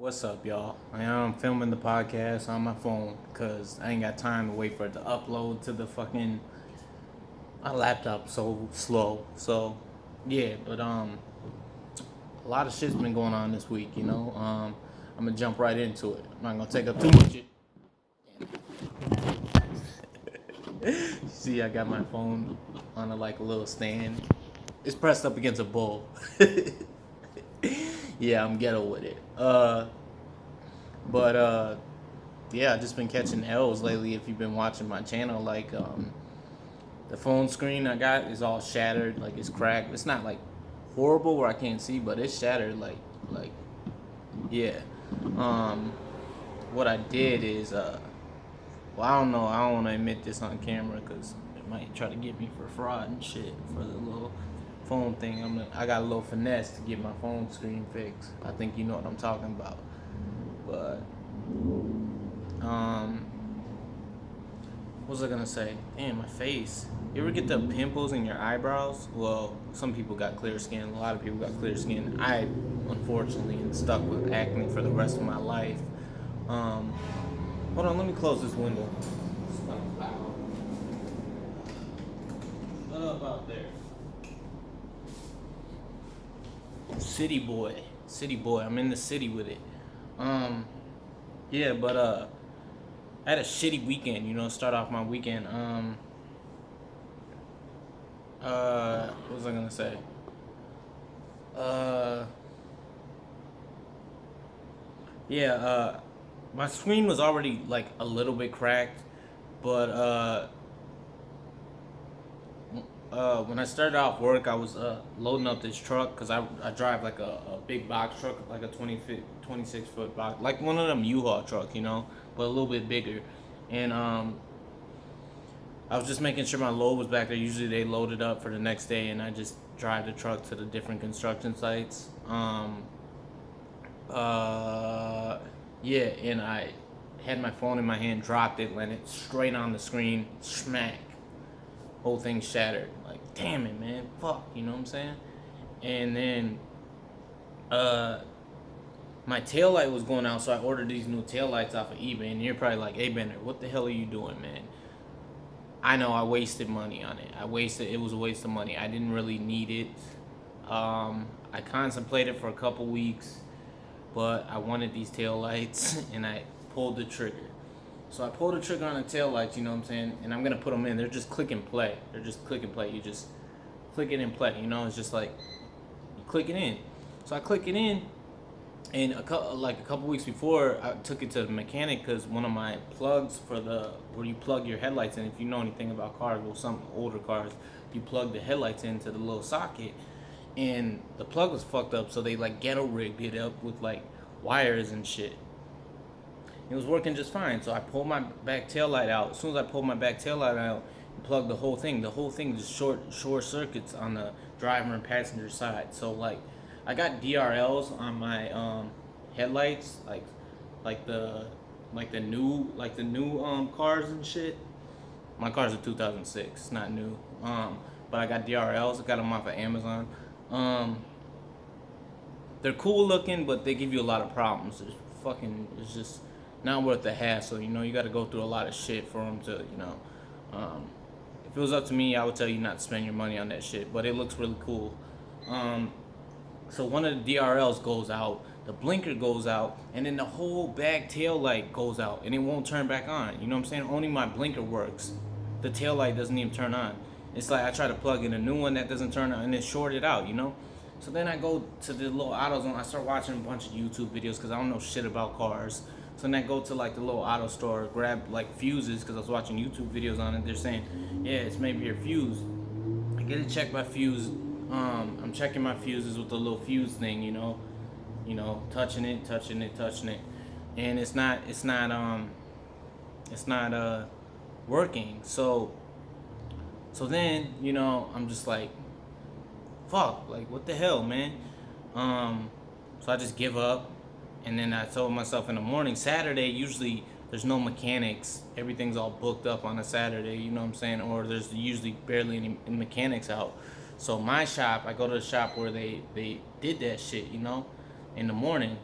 What's up, y'all? I'm filming the podcast on my phone because I ain't got time to wait for it to upload to the fucking my laptop so slow. So yeah, but a lot of shit's been going on this week. I'm gonna jump right into it. I'm not gonna take up too much. See, I got my phone on a little stand. It's pressed up against a bowl. Yeah, I'm ghetto with it. But yeah, I just been catching L's lately. If you've been watching my channel, the phone screen I got is all shattered, like it's cracked. It's not like horrible where I can't see, but it's shattered. Like yeah. Um, what I did is well, I don't know. I don't want to admit this on camera because it might try to get me for fraud and shit for the little phone thing. I got a little finesse to get my phone screen fixed. I think you know what I'm talking about. But um, what was I gonna say? Damn, my face. You ever get the pimples in your eyebrows? Well, some people got clear skin. A lot of people got clear skin. I, unfortunately, am stuck with acne for the rest of my life. Um, Hold on, let me close this window. Shut up out there. City boy. I'm in the city with it. Um, yeah, but I had a shitty weekend. Start off my weekend. What was I gonna say? Uh, yeah. My screen was already like a little bit cracked, but when I started off work, I was loading up this truck because I drive like a big box truck, like a 26 foot box, like one of them U-Haul trucks, but a little bit bigger. And I was just making sure my load was back there. Usually they load it up for the next day, and I just drive the truck to the different construction sites. Uh, yeah, and I had my phone in my hand, dropped it, landed straight on the screen, smack. Whole thing shattered. Like, damn it, man, fuck, you know what I'm saying? And then, my tail light was going out, so I ordered these new tail lights off of eBay. And you're probably like, Ayebender, what the hell are you doing, man? I know I wasted money on it. It was a waste of money. I didn't really need it. I contemplated for a couple weeks, but I wanted these tail lights, and I pulled the trigger. So I pulled the trigger on the tail lights, you know what I'm saying? And I'm gonna put them in. They're just click and play. They're just click and play. You just click it and play. It's just like you click it in. So I click it in, and a couple weeks before, I took it to the mechanic because one of my plugs for where you plug your headlights in. If you know anything about cars, well, some older cars, you plug the headlights into the little socket, and the plug was fucked up. So they like ghetto rigged it up with like wires and shit. It was working just fine. So I pulled my back tail light out. As soon as I pulled my back tail light out and plugged the whole thing just short circuits on the driver and passenger side. So like I got DRLs on my headlights, like the new cars and shit. My car's a 2006, it's not new. But I got DRLs. I got them off of Amazon. They're cool looking, but they give you a lot of problems. It's just not worth the hassle. You got to go through a lot of shit for them to, if it was up to me, I would tell you not to spend your money on that shit. But it looks really cool. So one of the DRLs goes out, the blinker goes out, and then the whole back tail light goes out, and it won't turn back on. You know what I'm saying? Only my blinker works. The tail light doesn't even turn on. It's like I try to plug in a new one that doesn't turn on, and it's shorted out. So then I go to the little AutoZone. I start watching a bunch of YouTube videos because I don't know shit about cars. So then I go to like the little auto store, grab like fuses because I was watching YouTube videos on it. They're saying, yeah, it's maybe your fuse. I get it checked by fuse. I'm checking my fuses with the little fuse thing, touching it, and it's not working. So then, I'm just like, fuck, like what the hell, man? So I just give up, and then I told myself in the morning, Saturday, usually there's no mechanics, everything's all booked up on a Saturday, you know what I'm saying, or there's usually barely any mechanics out. So my shop, I go to the shop where they did that shit, in the morning.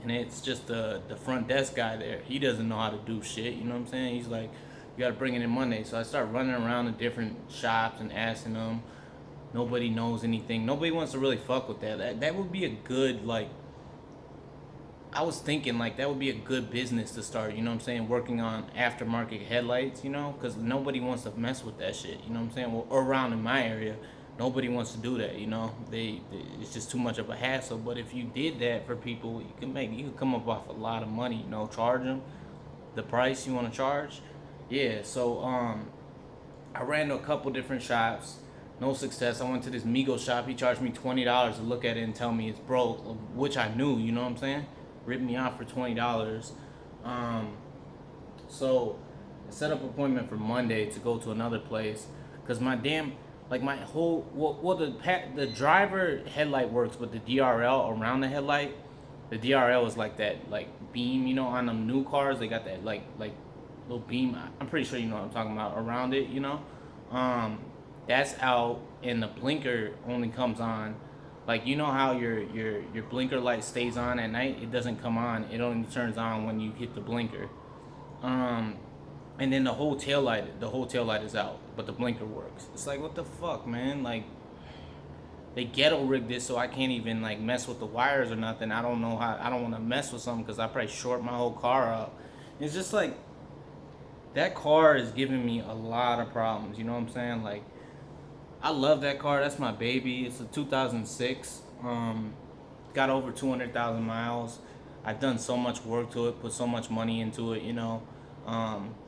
and it's just the front desk guy there. He doesn't know how to do shit. You know what I'm saying? He's like, you gotta bring it in Monday. So I start running around the different shops and asking them. Nobody knows anything. Nobody wants to really fuck with that. That would be a good like. I was thinking like that would be a good business to start. You know what I'm saying? Working on aftermarket headlights. You know, because nobody wants to mess with that shit. You know what I'm saying? Or around in my area, nobody wants to do that. You know, it's just too much of a hassle. But if you did that for people, you could come up off a lot of money. You know, charge them the price you want to charge. Yeah. So I ran to a couple different shops. No success. I went to this Migo shop. He charged me $20 to look at it and tell me it's broke, which I knew. You know what I'm saying? Ripped me off for $20. Um, so I set up an appointment for Monday to go to another place because my damn like my whole the driver headlight works, but the DRL around the headlight, the DRL is like that like beam, you know, on them new cars they got that like little beam. I'm pretty sure you know what I'm talking about around it, you know. Um, that's out, and the blinker only comes on. Like you know how your blinker light stays on at night, it doesn't come on. It only turns on when you hit the blinker. Um, and then the whole tail light is out, but the blinker works. It's like what the fuck, man? Like they ghetto rigged this so I can't even like mess with the wires or nothing. I don't know how. I don't want to mess with something because I probably short my whole car up. It's just like that car is giving me a lot of problems. You know what I'm saying? Like I love that car. That's my baby. It's a 2006. Got over 200,000 miles. I've done so much work to it, put so much money into it. You know,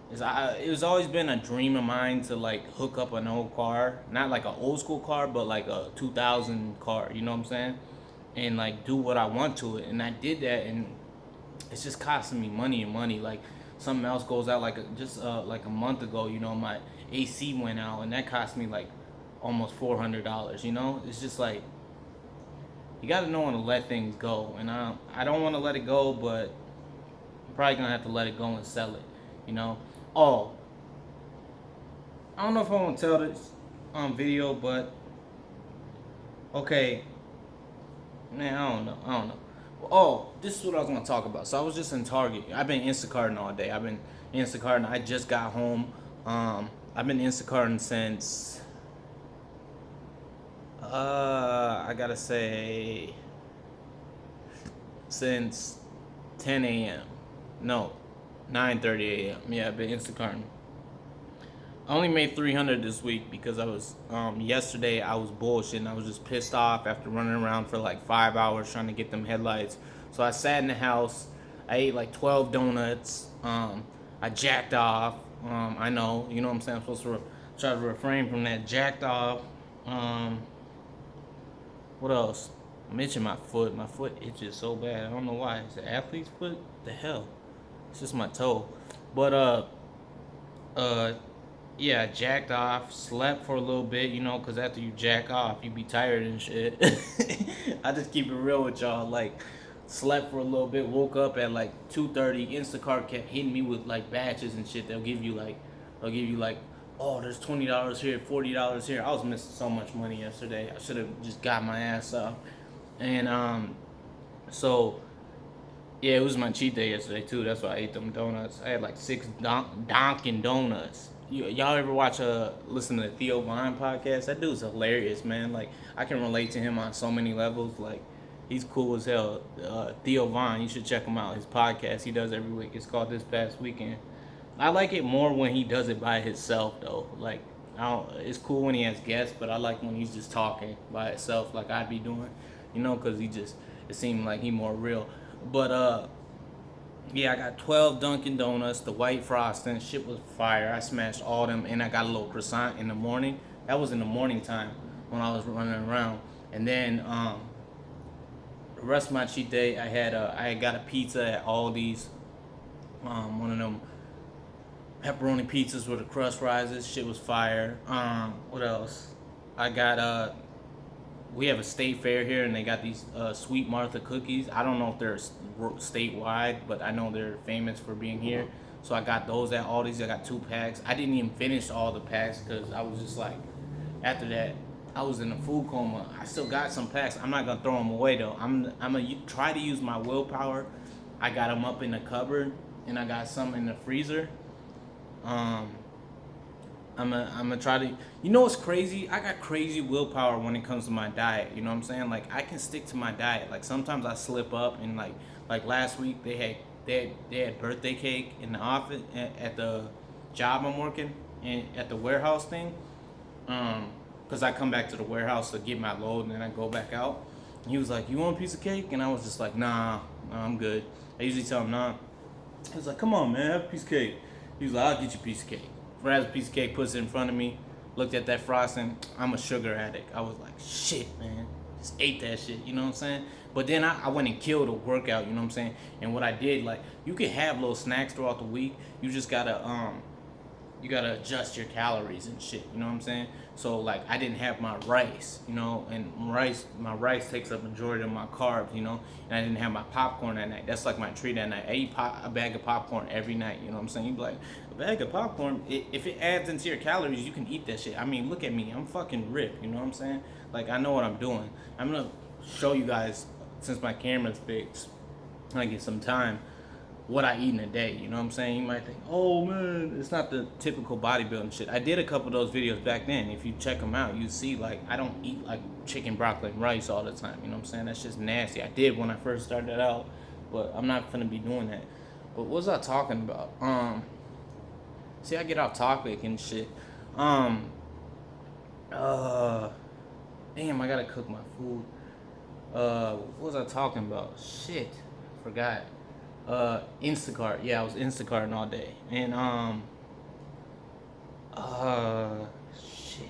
it was always been a dream of mine to like hook up an old car, not like an old school car, but like a 2000 car. You know what I'm saying? And like do what I want to it, and I did that, and it's just costing me money and money. Like something else goes out like a month ago. You know, my AC went out, and that cost me like almost $400. You know, it's just like you got to know when to let things go, and I don't want to let it go, but I'm probably gonna have to let it go and sell it. You know. Oh, I don't know if I want to tell this on video, but okay, man, I don't know. Oh, this is what I was gonna talk about. So I was just in Target. I've been Instacarting all day. I've been Instacarting. I just got home. I've been Instacarting since I gotta say since 10 a.m. No, 9:30 a.m. Yeah, I've been Instacarting. I only made 300 this week because I was yesterday I was bullshitting. I was just pissed off after running around for like 5 hours trying to get them headlights. So I sat in the house. I ate like 12 donuts. I jacked off. I know, you know what I'm saying. I'm supposed to try to refrain from that. Jacked off. Um, what else? I'm itching my foot. My foot itches so bad. I don't know why. It's an athlete's foot. The hell? It's just my toe. But uh yeah, jacked off, slept for a little bit, you know, because after you jack off, you be tired and shit. I just keep it real with y'all. Like, slept for a little bit, woke up at like 2:30. Instacart kept hitting me with like batches and shit. They'll give you like, oh, there's $20 here, $40 here. I was missing so much money yesterday. I should have just got my ass up. And so yeah, it was my cheat day yesterday too. That's why I ate them donuts. I had like six Dunkin' Donuts. Y'all ever listen to the Theo Vaughn podcast? That dude's hilarious, man. Like I can relate to him on so many levels. Like he's cool as hell. Theo Vaughn, you should check him out. His podcast he does every week. It's called This Past Weekend. I like it more when he does it by himself though. Like it's cool when he has guests, but I like when he's just talking by himself, like I'd be doing. You know, because it seemed like he more real. But yeah, I got 12 Dunkin' Donuts, the white frosting. Shit was fire. I smashed all them, and I got a little croissant in the morning. That was in the morning time when I was running around. And then the rest of my cheat day, I had got a pizza at Aldi's. One of them pepperoni pizzas with the crust rises. Shit was fire. What else? I got we have a state fair here, and they got these Sweet Martha cookies. I don't know if they're statewide, but I know they're famous for being here. So I got those at Aldi's. I got 2 packs. I didn't even finish all the packs because I was just like, after that, I was in a food coma. I still got some packs. I'm not gonna throw them away though. I'm gonna try to use my willpower. I got them up in the cupboard, and I got some in the freezer. Um, I'm gonna try to. You know what's crazy? I got crazy willpower when it comes to my diet. You know what I'm saying? Like I can stick to my diet. Like sometimes I slip up, and like last week they had birthday cake in the office at the job I'm working and at the warehouse thing. Because I come back to the warehouse to get my load, and then I go back out. And he was like, "You want a piece of cake?" And I was just like, nah, I'm good. I usually tell him nah. He was like, "Come on, man, have a piece of cake." He was like, "I'll get you a piece of cake." Grabs a piece of cake, puts it in front of me. Looked at that frosting. I'm a sugar addict. I was like, shit, man. Just ate that shit, you know what I'm saying? But then I went and killed a workout, you know what I'm saying? And what I did, like, you can have little snacks throughout the week. You just gotta adjust your calories and shit. You know what I'm saying? So like I didn't have my rice, you know, and my rice takes up majority of my carbs, you know, and I didn't have my popcorn that night. That's like my treat that night. I eat a bag of popcorn every night. You know what I'm saying? You be like, a bag of popcorn, if it adds into your calories, you can eat that shit. I mean, look at me, I'm fucking ripped. You know what I'm saying? Like I know what I'm doing. I'm gonna show you guys since my camera's fixed. I get some time what I eat in a day. You know what I'm saying? You might think, oh man, it's not the typical bodybuilding shit. I did a couple of those videos back then. If you check them out, you see like I don't eat like chicken, broccoli, and rice all the time. You know what I'm saying? That's just nasty. I did when I first started out, but I'm not gonna be doing that. But what was I talking about? See, I get off topic and shit. Um, uh, damn, I gotta cook my food. What was I talking about? Shit, forgot. Instacart. Yeah, I was Instacarting all day. And shit.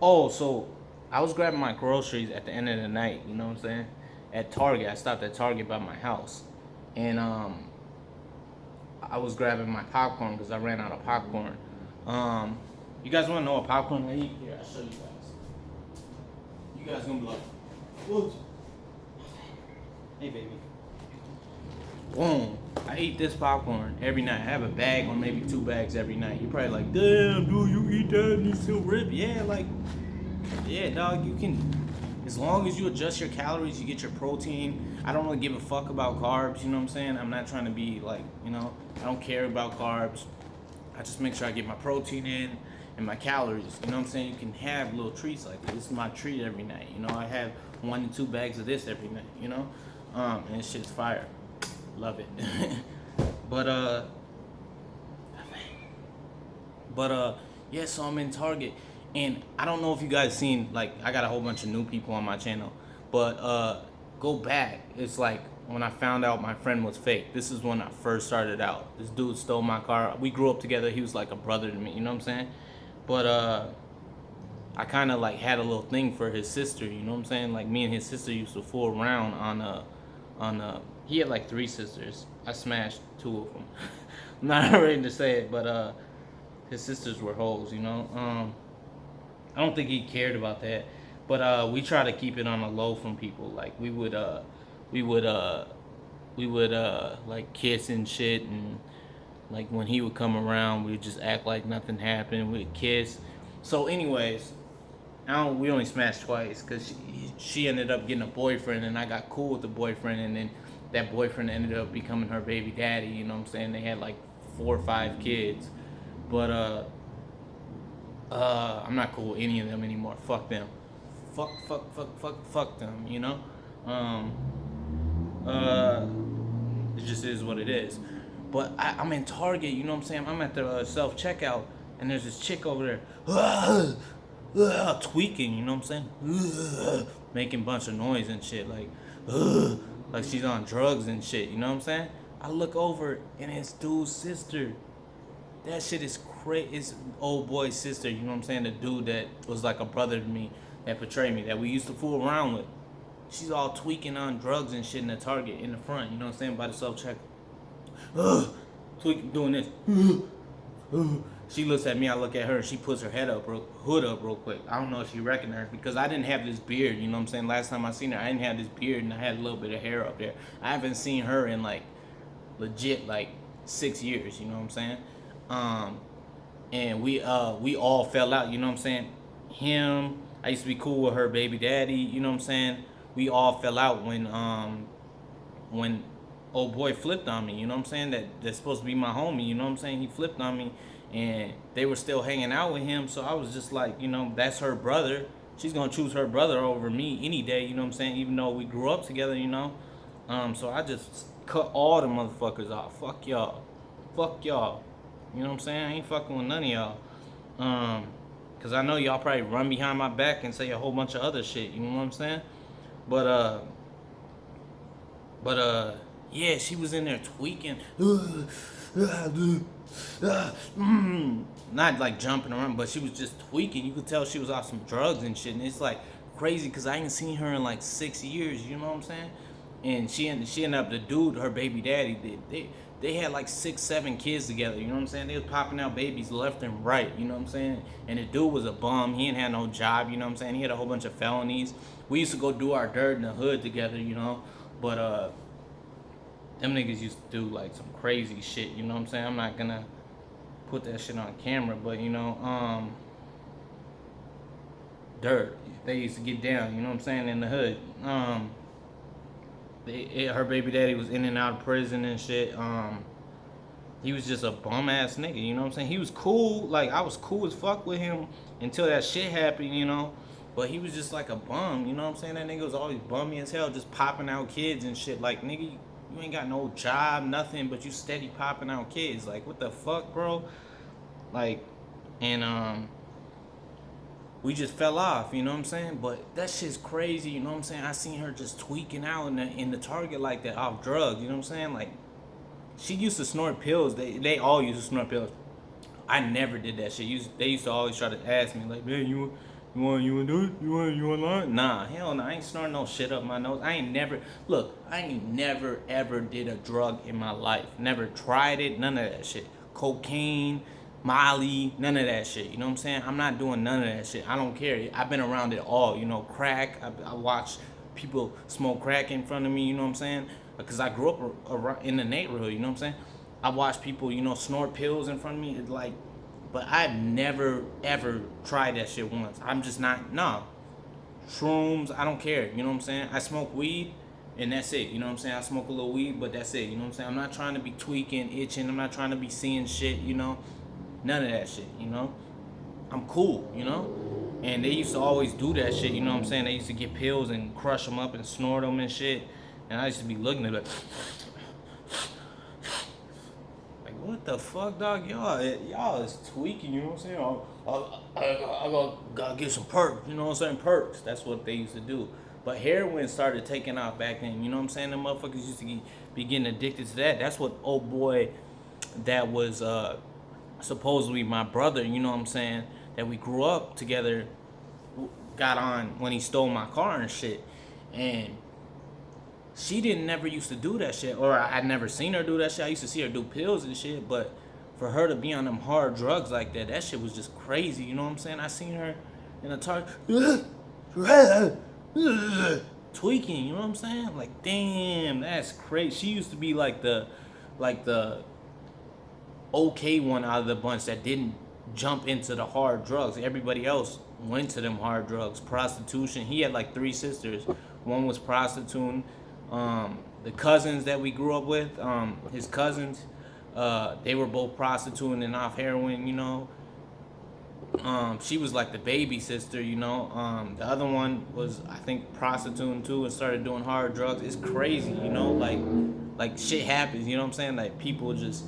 Oh, so I was grabbing my groceries at the end of the night, you know what I'm saying? At Target. I stopped at Target by my house. And I was grabbing my popcorn because I ran out of popcorn. You guys want to know what popcorn I eat? Here, I'll show you guys. You guys gonna be like, what? Hey, baby. Boom. I eat this popcorn every night. I have a bag or maybe 2 bags every night. You're probably like, damn, dude, you eat that and you still rip? Yeah, like, yeah, dog, you can, as long as you adjust your calories, you get your protein. I don't really give a fuck about carbs, you know what I'm saying? I'm not trying to be like, you know, I don't care about carbs. I just make sure I get my protein in and my calories. You know what I'm saying? You can have little treats like this. This is my treat every night. You know, I have 1 to 2 bags of this every night, you know? And shit's fire. Love it. but yeah, so I'm in Target, and I don't know if you guys seen, like, I got a whole bunch of new people on my channel, but go back. It's like when I found out my friend was fake. This is when I first started out. This dude stole my car. We grew up together. He was like a brother to me, you know what I'm saying? But I kind of like had a little thing for his sister, you know what I'm saying? Like me and his sister used to fool around on he had like 3 sisters. I smashed 2 of them. I'm not ready to say it, but his sisters were hoes, you know. I don't think he cared about that, but we try to keep it on the low from people. Like we would like kiss and shit, and like when he would come around, we'd just act like nothing happened. We'd kiss. So, anyways, we only smashed twice because she ended up getting a boyfriend, and I got cool with the boyfriend, and then that boyfriend ended up becoming her baby daddy. You know what I'm saying? They had like 4 or 5 kids, but I'm not cool with any of them anymore. Fuck them. Fuck them. You know. It just is what it is. But I'm in Target. You know what I'm saying? I'm at the self checkout, and there's this chick over there. Tweaking, you know what I'm saying? Making a bunch of noise and shit, like she's on drugs and shit, you know what I'm saying? I look over and it's dude's sister. That shit is crazy. It's old boy's sister, you know what I'm saying? The dude that was like a brother to me, that portrayed me, that we used to fool around with. She's all tweaking on drugs and shit in the Target in the front, you know what I'm saying? By the self check. Tweaking, doing this. She looks at me, I look at her, and she puts her hood up real quick. I don't know if she recognized because I didn't have this beard, you know what I'm saying? Last time I seen her, I didn't have this beard, and I had a little bit of hair up there. I haven't seen her in like legit like 6 years, you know what I'm saying? And we all fell out, you know what I'm saying? him. I used to be cool with her baby daddy. You know what I'm saying? We all fell out when old boy flipped on me. You know what I'm saying? That's supposed to be my homie. You know what I'm saying? He flipped on me, and they were still hanging out with him. So I was just like, that's her brother. She's gonna choose her brother over me any day. You know what I'm saying? Even though we grew up together. So I just cut all the motherfuckers off. Fuck y'all. Fuck y'all. You know what I'm saying? I ain't fucking with none of y'all. Um, Cause I know y'all probably run behind my back and say a whole bunch of other shit. You know what I'm saying? But yeah, she was in there tweaking. Not like jumping around, but she was just tweaking. You could tell she was off some drugs and shit. And it's like crazy because I ain't seen her in like 6 years. You know what I'm saying? And she ended up the dude, her baby daddy. They had like 6, 7 kids together. You know what I'm saying? They was popping out babies left and right. You know what I'm saying? And the dude was a bum. He ain't had no job. You know what I'm saying? He had a whole bunch of felonies. We used to go do our dirt in the hood together. But them niggas used to do like some crazy shit. You know what I'm saying? I'm not gonna put that shit on camera, but dirt. They used to get down. You know what I'm saying, in the hood. Her baby daddy was in and out of prison and shit. He was just a bum ass nigga. You know what I'm saying? He was cool. Like I was cool as fuck with him until that shit happened. But he was just like a bum. You know what I'm saying? That nigga was always bummy as hell, just popping out kids and shit. Like nigga, you ain't got no job, nothing, but you steady popping out kids. Like what the fuck, bro? Like, and we just fell off, you know what I'm saying? But that shit's crazy, you know what I'm saying? I seen her just tweaking out in the Target like that off drugs, you know what I'm saying? Like, she used to snort pills. They all used to snort pills. I never did that shit. They used to always try to ask me like, man, you want to do it? You want to learn? Nah, hell no. I ain't snorting no shit up my nose. I ain't never ever did a drug in my life. Never tried it. None of that shit. Cocaine, Molly, none of that shit. You know what I'm saying? I'm not doing none of that shit. I don't care. I've been around it all. Crack. I watched people smoke crack in front of me. You know what I'm saying? Because I grew up in the neighborhood. You know what I'm saying? I watched people, snort pills in front of me. It's like, but I've never ever tried that shit once. I'm just not. Nah. Shrooms. I don't care. You know what I'm saying? I smoke weed. And that's it, you know what I'm saying? I smoke a little weed, but that's it, you know what I'm saying? I'm not trying to be tweaking, itching. I'm not trying to be seeing shit, None of that shit. I'm cool. And they used to always do that shit, you know what I'm saying? They used to get pills and crush them up and snort them and shit. And I used to be looking at it like what the fuck, dog? Y'all is tweaking, you know what I'm saying? I gotta get some perks, you know what I'm saying? Perks. That's what they used to do. But heroin started taking off back then, you know what I'm saying? The motherfuckers used to be getting addicted to that. That's what old boy that was supposedly my brother, you know what I'm saying, that we grew up together, got on when he stole my car and shit. And she didn't never used to do that shit, or I'd never seen her do that shit. I used to see her do pills and shit, but for her to be on them hard drugs like that shit was just crazy, you know what I'm saying? I seen her in a Target tweaking, you know what I'm saying? Like, damn, that's crazy. She used to be like the okay one out of the bunch that didn't jump into the hard drugs. Everybody else went to them hard drugs. Prostitution. He had like 3 sisters. One was prostituting. The cousins that we grew up with, his cousins, they were both prostituting and off heroin. She was like the baby sister. The other one was, I think, prostituting too and started doing hard drugs. It's crazy, like shit happens, you know what I'm saying? Like people just,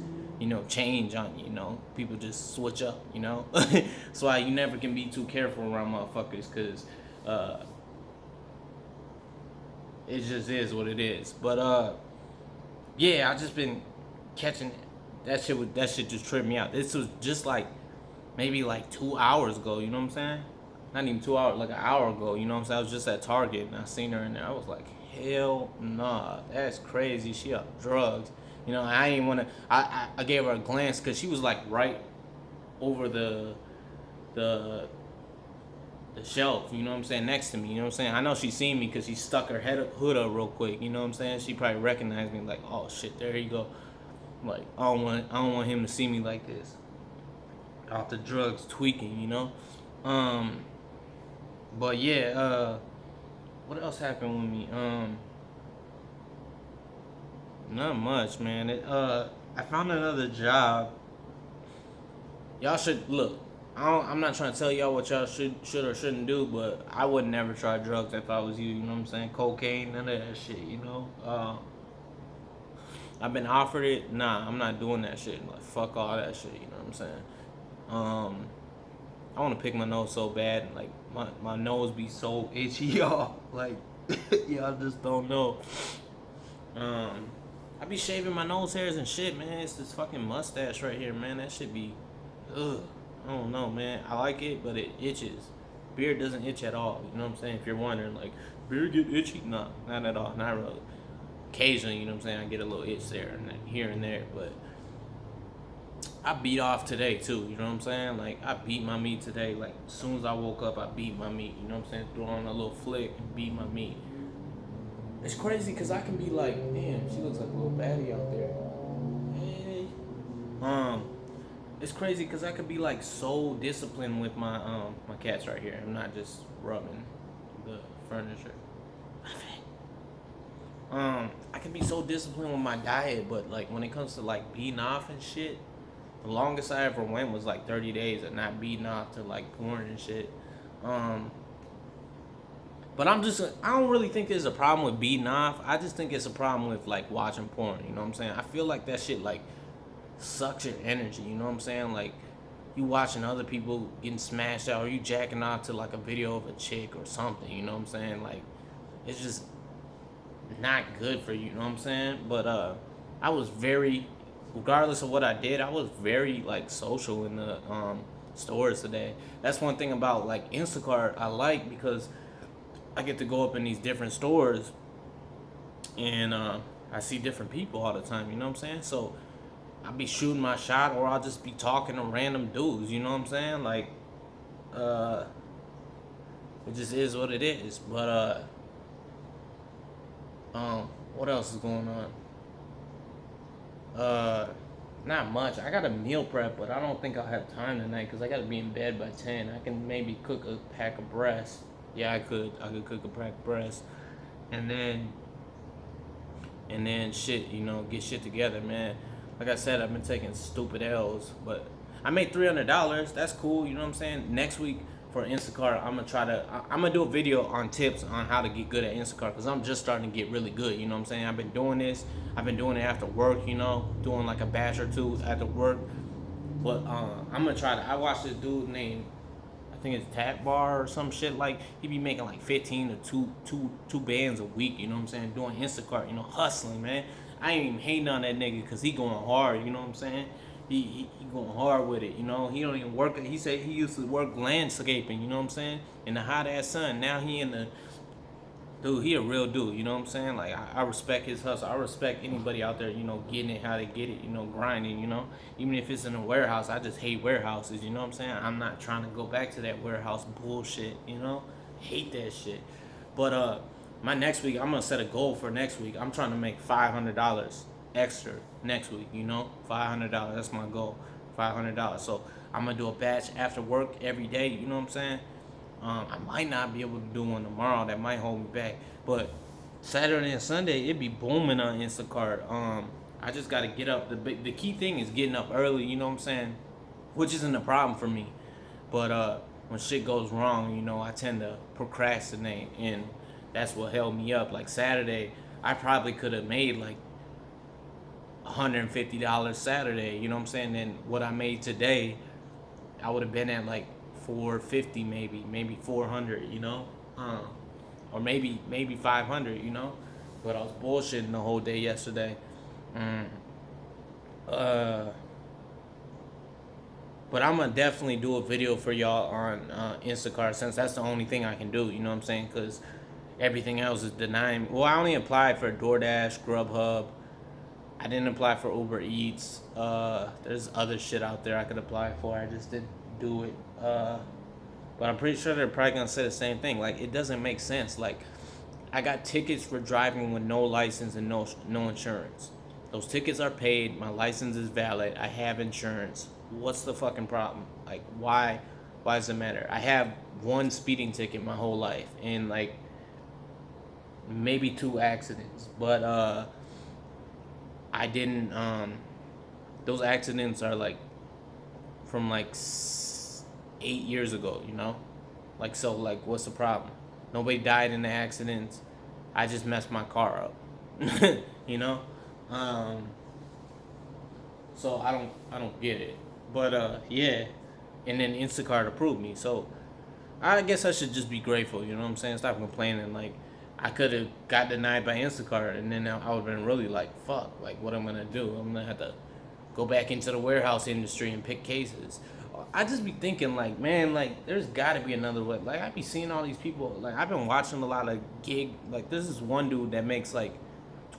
change on you, people just switch up. That's why you never can be too careful around motherfuckers, because it just is what it is. But yeah, I just been catching that shit. That shit just tripped me out. This was just like maybe like 2 hours ago. You know what I'm saying? Not even 2 hours, like an hour ago. You know what I'm saying? I was just at Target and I seen her in there. I was like, hell nah, that's crazy. She on drugs. I ain't wanna. I gave her a glance because she was like right over the shelf, you know what I'm saying, next to me, you know what I'm saying? I know she seen me because she stuck her hood up real quick, you know what I'm saying? She probably recognized me like, oh shit, there you go. Like, I don't want him to see me like this. Off the drugs tweaking, But yeah, what else happened with me? Not much, man. I found another job. Y'all should look. I'm not trying to tell y'all what y'all should or shouldn't do, but I would never try drugs if I was you. You know what I'm saying? Cocaine, none of that shit. You know. I've been offered it. Nah, I'm not doing that shit. Like fuck all that shit. You know what I'm saying? Um, I want to pick my nose so bad. Like my nose be so itchy, y'all. Like y'all just don't know. Um, I be shaving my nose hairs and shit, man. It's this fucking mustache right here, man. That should be, ugh. I don't know, man. I like it, but it itches. Beard doesn't itch at all. You know what I'm saying? If you're wondering, like, beard get itchy? No, not at all. Not really. Occasionally, you know what I'm saying? I get a little itch there and here and there, but I beat off today too. You know what I'm saying? Like I beat my meat today. Like as soon as I woke up, I beat my meat. You know what I'm saying? Threw on a little flick and beat my meat. It's crazy because I can be like, damn, she looks like a little baddie out there. Hey. It's crazy because I could be like so disciplined with my cats right here. I'm not just rubbing the furniture. I can be so disciplined with my diet, but like when it comes to like beating off and shit, the longest I ever went was like 30 days of not beating off to like porn and shit. Um, but I don't really think there's a problem with beating off. I just think it's a problem with like watching porn. You know what I'm saying? I feel like that shit like sucks your energy. You know what I'm saying? Like you watching other people getting smashed out, or you jacking off to like a video of a chick or something. You know what I'm saying? Like it's just not good for you. You know what I'm saying? But I was very, regardless of what I did, I was very like social in the stores today. That's one thing about like Instacart I like because I get to go up in these different stores and I see different people all the time. You know what I'm saying? So I'll be shooting my shot or I'll just be talking to random dudes. You know what I'm saying? Like uh, it just is what it is. But what else is going on? Uh, Not much. I got a meal prep, but I don't think I'll have time tonight because I got to be in bed by 10. I can maybe cook a pack of breast. Yeah, I could. I could cook a pack of breast, and shit, you know, get shit together, man. Like I said, I've been taking stupid L's, but I made $300. That's cool. You know what I'm saying? Next week for Instacart, I'm gonna do a video on tips on how to get good at Instacart because I'm just starting to get really good. You know what I'm saying? I've been doing this. I've been doing it after work. You know, doing like a batch or two after work. But I'm gonna try to. I watched this dude named, I think it's Tap Bar or some shit. Like he be making like 15 to two bands a week. You know what I'm saying? Doing Instacart. You know, hustling, man. I ain't even hating on that nigga because he going hard. You know what I'm saying? He going hard with it. You know, he don't even work. He said he used to work landscaping. You know what I'm saying? In the hot ass sun. Now he in the dude, he a real dude, you know what I'm saying? Like, I respect his hustle. I respect anybody out there, you know, getting it how they get it, you know, grinding, you know? Even if it's in a warehouse, I just hate warehouses, you know what I'm saying? I'm not trying to go back to that warehouse bullshit, you know? Hate that shit. But, my next week, I'm gonna set a goal for next week. I'm trying to make $500 extra next week, you know? $500, that's my goal. $500. So, I'm gonna do a batch after work every day, you know what I'm saying? I might not be able to do one tomorrow. That might hold me back. But Saturday and Sunday, it be booming on Instacart. I just got to get up. The key thing is getting up early. You know what I'm saying? Which isn't a problem for me. But when shit goes wrong, you know, I tend to procrastinate, and that's what held me up. Like Saturday, I probably could have made like $150 Saturday. You know what I'm saying? And what I made today, I would have been at like 450 maybe 400, you know, or maybe 500, you know, but I was bullshitting the whole day yesterday. Mm. But I'm gonna definitely do a video for y'all on Instacart since that's the only thing I can do, you know what I'm saying? Because everything else is denying me. Well, I only applied for DoorDash, Grubhub. I didn't apply for Uber Eats. There's other shit out there I could apply for. I just didn't do it. But I'm pretty sure they're probably gonna say the same thing. Like it doesn't make sense. Like I got tickets for driving with no license and no insurance. Those tickets are paid. My license is valid. I have insurance. What's the fucking problem? Like why Why does it matter? I have one speeding ticket my whole life, and like maybe two accidents, but I didn't. Those accidents are like from like 8 years ago. Like, so like what's the problem? Nobody died in the accidents. I just messed my car up. you know, um, so I don't get it. But yeah, and then Instacart approved me, so I guess I should just be grateful. You know what I'm saying? Stop complaining. Like, I could have got denied by Instacart, and then I would have been really like, fuck, like what I'm gonna do? I'm gonna have to go back into the warehouse industry and pick cases. I just be thinking like, man, like there's got to be another way. Like I be seeing all these people. Like I've been watching a lot of gig. Like this is one dude that makes like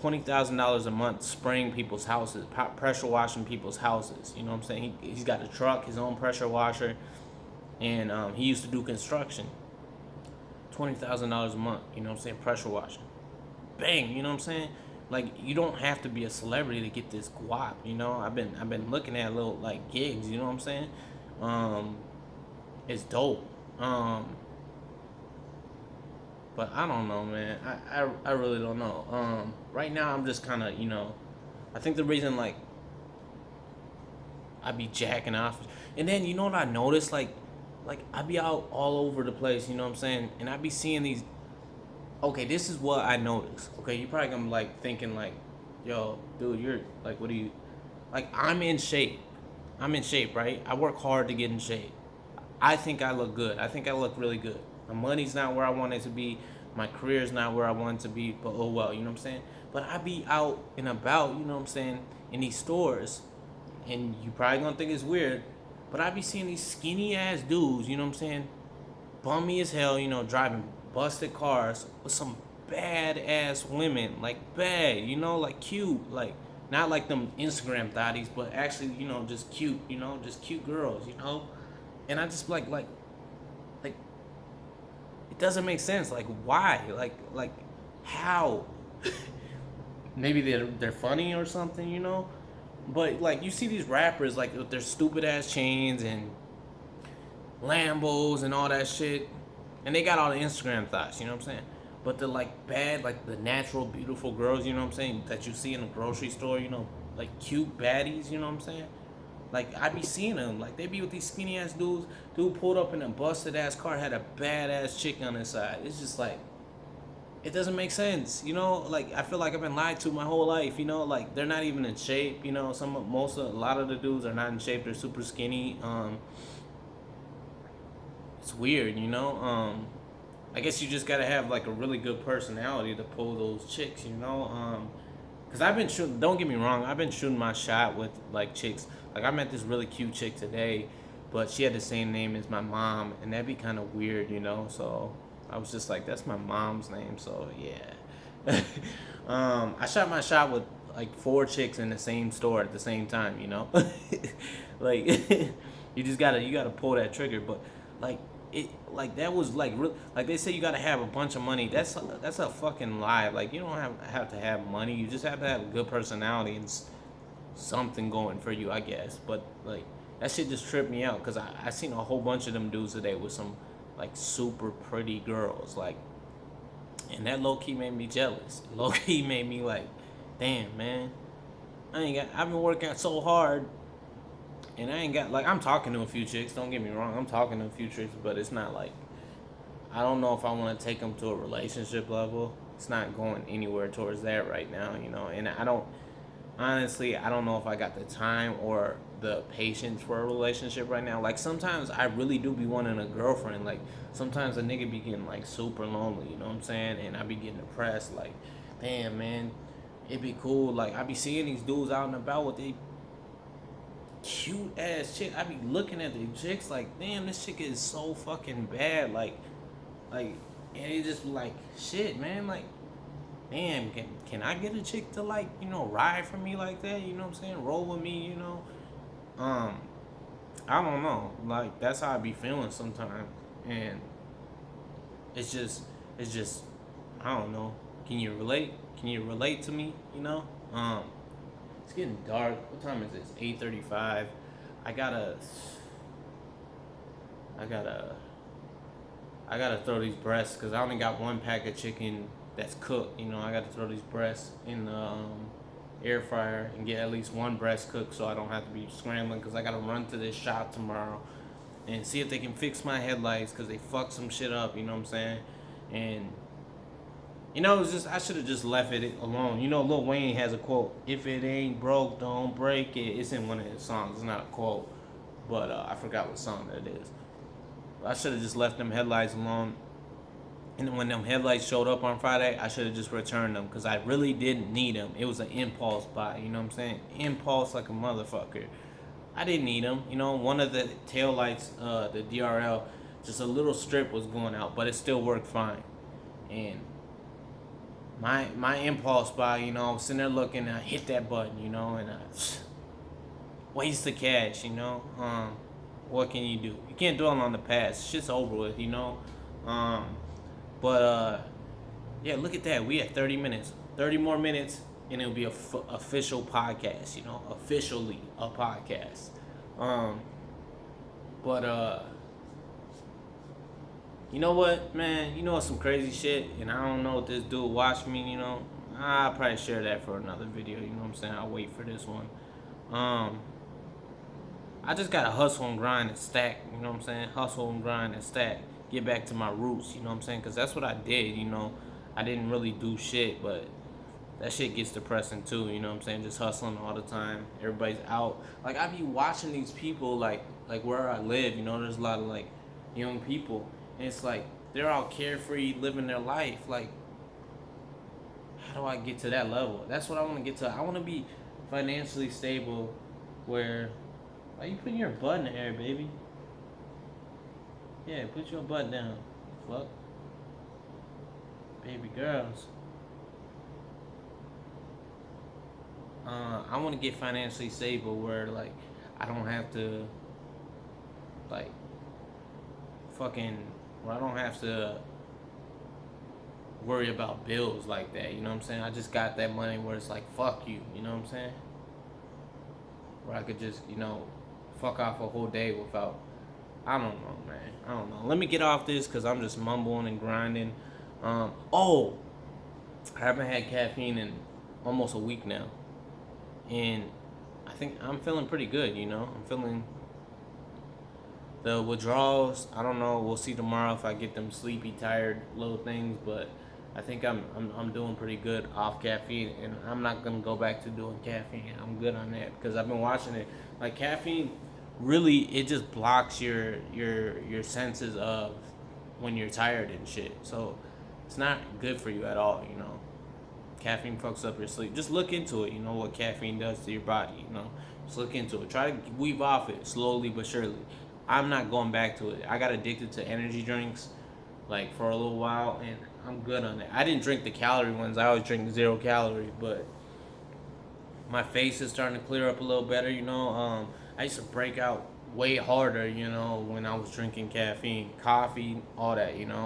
$20,000 a month spraying people's houses, pressure washing people's houses. You know what I'm saying? He's got a truck, his own pressure washer, and he used to do construction. $20,000 a month. You know what I'm saying? Pressure washing. Bang. You know what I'm saying? Like you don't have to be a celebrity to get this guap. I've been looking at little like gigs. You know what I'm saying? Um, it's dope. But I don't know, man. I really don't know. Right now I'm just kind of I think the reason like I be jacking off, and then you know what I noticed like I be out all over the place. You know what I'm saying? And I be seeing these. Okay, this is what I noticed. Okay, you probably gonna be like thinking like, yo, dude, you're like, what do you like? I'm in shape. I'm in shape, right? I work hard to get in shape. I think I look good. I think I look really good. My money's not where I want it to be. My career's not where I want it to be. But oh well, you know what I'm saying? But I be out and about, you know what I'm saying, in these stores, and you probably gonna think it's weird, but I be seeing these skinny ass dudes, you know what I'm saying, bummy as hell, driving busted cars with some bad ass women, like bad, like cute, like not like them Instagram thotties, but actually, just cute, just cute girls, and I just like it doesn't make sense. Like why? Like how? Maybe they're funny or something, But like you see these rappers like with their stupid ass chains and Lambos and all that shit, and they got all the Instagram thoughts, you know what I'm saying? But the like bad, like the natural, beautiful girls, you know what I'm saying, that you see in the grocery store, like cute baddies, you know what I'm saying? Like I be seeing them, like they be with these skinny ass dudes. Dude pulled up in a busted ass car, had a bad ass chick on his side. It's just like it doesn't make sense, Like I feel like I've been lied to my whole life, Like they're not even in shape, a lot of the dudes are not in shape. They're super skinny. It's weird, I guess you just gotta have like a really good personality to pull those chicks, Cause I've been shooting. Don't get me wrong. I've been shooting my shot with like chicks. Like I met this really cute chick today, but she had the same name as my mom, and that'd be kind of weird, So I was just like, that's my mom's name, so yeah. I shot my shot with like four chicks in the same store at the same time, Like you gotta pull that trigger, but like it like that was like like they say you gotta have a bunch of money. That's a fucking lie. Like you don't have to have money. You just have to have a good personality and something going for you, I guess. But like that shit just tripped me out because I seen a whole bunch of them dudes today with some like super pretty girls, like, and that low key made me jealous. Low key made me like, damn man, I've been working so hard, and I ain't got like I'm talking to a few chicks. Don't get me wrong, I'm talking to a few chicks, but it's not like I don't know if I want to take them to a relationship level. It's not going anywhere towards that right now, And I don't honestly, I don't know if I got the time or the patience for a relationship right now. Like sometimes I really do be wanting a girlfriend. Like sometimes a nigga be getting like super lonely, you know what I'm saying? And I be getting depressed. Like, damn man, it'd be cool. Like I be seeing these dudes out and about with they cute ass chick. I be looking at the chicks like, damn, this chick is so fucking bad. Like, and it just be like, shit, man. Like, damn, can I get a chick to like, ride for me like that? You know what I'm saying? Roll with me, Um, I don't know. Like that's how I be feeling sometimes, and it's just, I don't know. Can you relate? Can you relate to me? It's getting dark. What time is this? 8:35. I gotta I gotta I gotta throw these breasts because I only got one pack of chicken that's cooked. I gotta throw these breasts in the air fryer and get at least one breast cooked so I don't have to be scrambling because I gotta run to this shop tomorrow and see if they can fix my headlights because they fucked some shit up. You know what I'm saying? And it's just I should have just left it alone. Lil Wayne has a quote: "If it ain't broke, don't break it." It's in one of his songs. It's not a quote, but I forgot what song that is. I should have just left them headlights alone. And when them headlights showed up on Friday, I should have just returned them because I really didn't need them. It was an impulse buy. You know what I'm saying? Impulse like a motherfucker. I didn't need them. One of the tail lights, the DRL, just a little strip was going out, but it still worked fine. And my impulse buy, I was sitting there looking, and I hit that button, and I waste the cash, what can you do? You can't dwell on the past. Shit's over with, but yeah, look at that. We at 30 minutes. 30 more minutes, and it'll be a official podcast, officially a podcast. But you know what, man? Some crazy shit, and I don't know what this dude watched me, I'll probably share that for another video, you know what I'm saying? I'll wait for this one. I just gotta hustle and grind and stack, you know what I'm saying? Hustle and grind and stack. Get back to my roots, you know what I'm saying? Because that's what I did, I didn't really do shit, but that shit gets depressing too, you know what I'm saying? Just hustling all the time. Everybody's out. Like, I be watching these people, like where I live, there's a lot of, like, young people. And it's like, they're all carefree, living their life. Like, how do I get to that level? That's what I want to get to. I want to be financially stable where, why you putting your butt in the air, baby? Yeah, put your butt down. Fuck. Baby girls. I want to get financially stable where, like, I don't have to, like, where I don't have to worry about bills like that, you know what I'm saying? I just got that money where it's like, fuck you, you know what I'm saying? Where I could just, fuck off a whole day without, I don't know, man. I don't know. Let me get off this because I'm just mumbling and grinding. I haven't had caffeine in almost a week now. And I think I'm feeling pretty good, I'm feeling the withdrawals. I don't know. We'll see tomorrow if I get them sleepy, tired little things. But I think I'm doing pretty good off caffeine, and I'm not gonna go back to doing caffeine. I'm good on that because I've been watching it. Like, caffeine, really, it just blocks your senses of when you're tired and shit. So it's not good for you at all. Caffeine fucks up your sleep. Just look into it. What caffeine does to your body. Just look into it. Try to weave off it slowly but surely. I'm not going back to it. I got addicted to energy drinks, like, for a little while, and I'm good on it. I didn't drink the calorie ones. I always drink 0 calorie, but my face is starting to clear up a little better. I used to break out way harder, when I was drinking caffeine, coffee, all that, and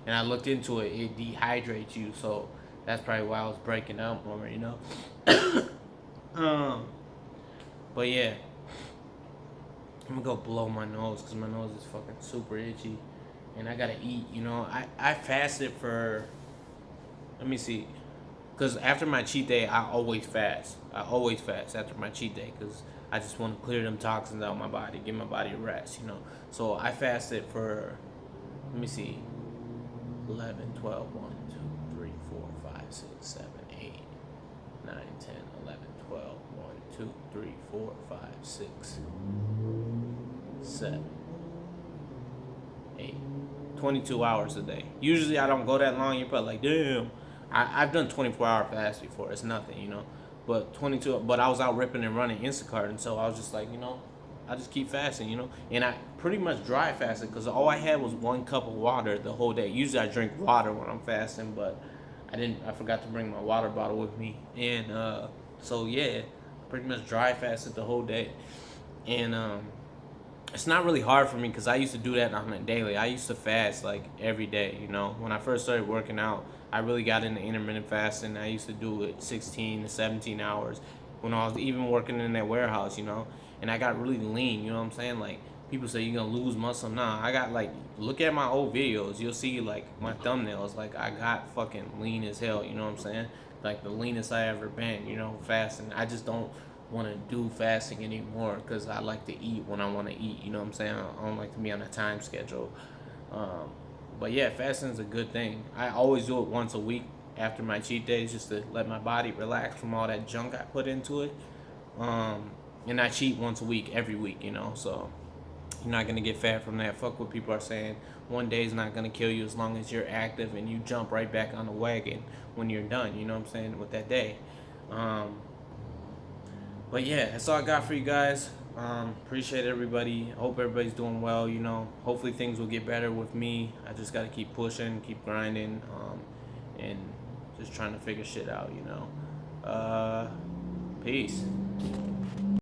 I looked into it. It dehydrates you, so that's probably why I was breaking out more, But yeah, I'm gonna go blow my nose because my nose is fucking super itchy, and I gotta eat. I fasted for. Let me see, because after my cheat day, I always fast. I always fast after my cheat day because I just want to clear them toxins out of my body, give my body a rest. So I fasted for. Let me see. 11, 12, 1, 2, 3, 4, 5, 6, 7, 8, 9, 10, 11, 12, 1, 2, 3, 4, 5, 6, 7, 8, 22 hours a day. Usually I don't go that long. You're probably like, damn. I've done 24-hour fast before. It's nothing, But 22, but I was out ripping and running Instacart, and so I was just like, I just keep fasting, And I pretty much dry fasted because all I had was 1 cup of water the whole day. Usually I drink water when I'm fasting, but I forgot to bring my water bottle with me. And so yeah, pretty much dry fasted the whole day. And it's not really hard for me because I used to do that on a daily. I used to fast like every day, When I first started working out, I really got into intermittent fasting. I used to do it 16 to 17 hours when I was even working in that warehouse, And I got really lean, you know what I'm saying? Like, people say you're gonna lose muscle. Nah, I got like, look at my old videos. You'll see like my thumbnails. Like I got fucking lean as hell. You know what I'm saying? Like the leanest I ever been. You know, fasting. I just don't want to do fasting anymore because I like to eat when I want to eat. You know what I'm saying? I don't like to be on a time schedule. Um, but yeah, fasting is a good thing. I always do it once a week after my cheat days just to let my body relax from all that junk I put into it. Um, and I cheat once a week, every week, you know. So you're not gonna get fat from that. Fuck what people are saying. One day is not gonna kill you as long as you're active and you jump right back on the wagon when you're done. You know what I'm saying with that day. Um, but yeah, that's all I got for you guys. Appreciate everybody. Hope everybody's doing well. You know, hopefully things will get better with me. I just gotta keep pushing, keep grinding, and just trying to figure shit out. You know. Peace.